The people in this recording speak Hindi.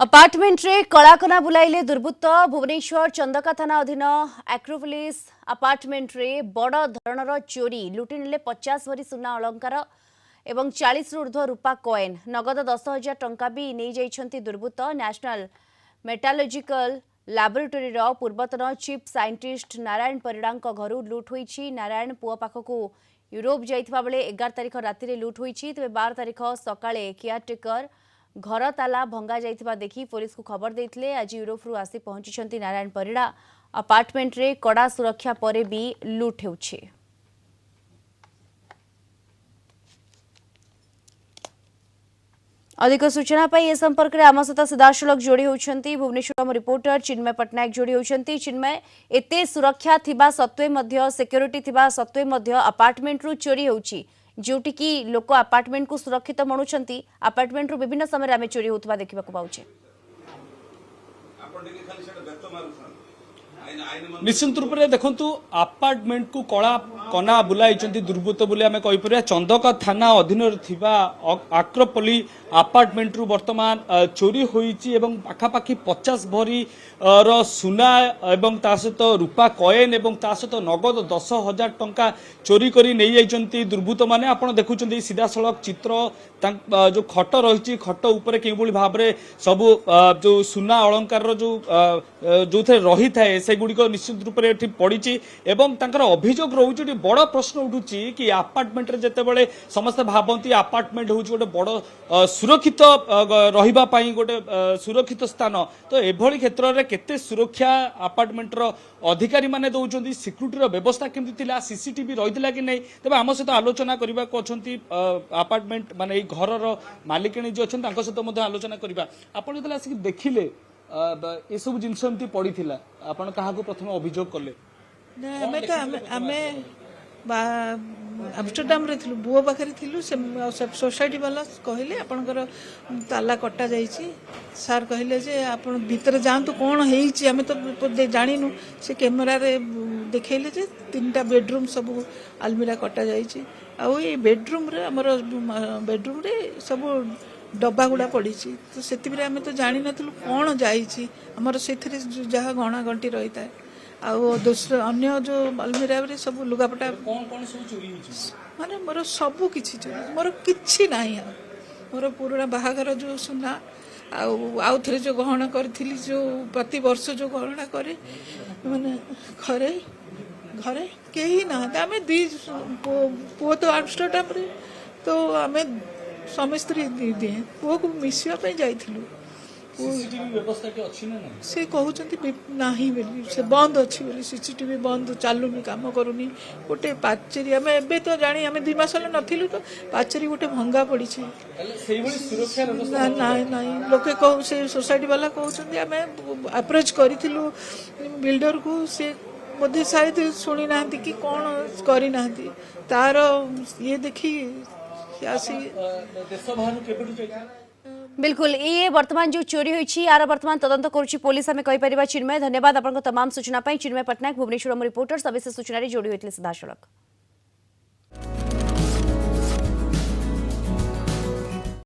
अपार्टमेंट रे कलाकना बुलाइले दुर्बृत्त भुवनेश्वर चंदका थाना अधीन आक्रोपोलिस अपार्टमेंट रे बड़ धरणर चोरी लुटि नेले 50 भरी सुना अलंकार एवं 40 रु ऊर्ध्व रूपा कॉइन नगद 10,000 टंका भी नहीं जाइछंती दुर्बृत्त। नेशनल मेटालॉजिकल लैबोरेटरी रो पूर्वतन चीफ साइंटिस्ट नारायण परिड़ा घर लुट होईछि। नारायण पुओ पाखकु यूरोप जाइथिबा बेले 11 तारिख राति रे लुट होईछि। तबे 12 तारिख सकाळे केयरटेकर घर ताला भंगा जाइथिबा देखि पुलिस को खबर देथिले। आज यूरोप रु आसी पहुंची नारायण परिड़ा। अपार्टमेंट रे कड़ा सुरक्षा परे भी लुट हेउछि। अधिक सूचना पाई ए संपर्क में आम सहित सीधासलख जोड़ी होती भुवनेश्वर रिपोर्टर चिन्मय पट्टनायक जोड़ी होती। चिन्मय एते सुरक्षा थिबा सत्वे मध्य सिक्योरिटी थिबा सत्वे मध्य अपार्टमेंट रु चोरी होउछि जोटी की लोक अपार्टमेंट को सुरक्षित मणुछंती। अपार्टमेंट रु विभिन्न समय आमे चोरी होतबा देखिबा को पाउछे। निश्चित रूप से देखु अपार्टमेंट को कला कना बुलाई दुर्बृत्त बोली आम कहीपर चंदका थाना अधीन आक्रोपोली अपार्टमेंट रु वर्तमान चोरी होईची एवं पाखापाखि 50 भरी सुना एवं ता सहित रूपा कॉइन एवं ता सहित नगद 10,000 टंका चोरी करी नहीं जाइछंती दुर्बृत्त माने। आपण देखुछंती सीधा सड़क चित्र जो खट रही खट उपर कि भाव में सबू जो सुना अलंकार जो थे रही थाए से गुड़िक निश्चित रूप से पड़ी एवं तांकर अभियोग रोचे बड़ प्रश्न उठुची कि अपार्टमेंट रे जेतेबेले समस्ते भावती अपार्टमेंट हूँ गोटे बड़ सुरक्षित रहिबा पई गोटे सुरक्षित स्थान तो एभली क्षेत्र में केते सुरक्षा अपार्टमेंट रो अधिकारी माने दउचंती सिक्यूरिटी रो व्यवस्था केमति थिला सीसीटीवी रहितला कि नहीं तबे आम सहित आलोचना करबा को अछंती अपार्टमेंट माने घर मालिकिणी जो अच्छा सहित आलोचना करवा। आपड़ जो आसिक देखिले ये सब जिनस एमती पड़ी आपण क्या प्रथम अभियोग कले आमस्टरडाम रे थिलु बुओ पाखरे थिलु से सोसाइटी वाला कहले आपनकर ताला कटा जाईची सर कहले जे आपण भीतर जांतु कोन हेईची हमें तो जानिनु से कैमरा रे देखैले जे तीनटा बेडरूम सब अलमीरा कटा जाईची आ ये बेडरूम रे हमर बेडरूम रे सब डब्बा गुड़ा पड़ी तो से आम तो जानी नथिलु कोन जाईची हमर सेथरे जहा गणा गंटी रही था आउ दूसरे अन्य जो अलमीरा रे सब लुगापटा कौन कौन सब चोरी माने मोर सब किछि चोरी मोर किछि नाही मोर पुराना बाहागर जो सुना आउ थे जो गहना करी जो प्रति वर्ष जो गहना करे माने घरे घरे कहीं ना आम दी पुओ तो आमस्टरडाम रे तो आम स्वामी स्त्री दिए पुओ को मिसापी जाइलु से कहते नहीं से बंद अच्छी बोली सीसीटीवी बंद चलुनी कम करूनी गोटे पाचेरी आम ए तो जानी आम 2 मास नथिलु तो पाचेरी गोटे भंगा पड़ी ना लोके कह से सोसाइटी वाला कहते आम अप्रोच करूँ बिल्डर को सी बोधे शायद शुणी ना कि कौन करना तार ये देखी आसी बिल्कुल ये वर्तमान जो चोरी होईछि यार वर्तमान तदंत करुछि पुलिस हमें कहि परिबा। चिन्मय धन्यवाद आपन को तमाम सूचना पाई। चिन्मय पट्टनायक भुवनेश्वर रिपोर्टर सविशेष सूचना रे जोड़ी होइतले सीधा सड़क।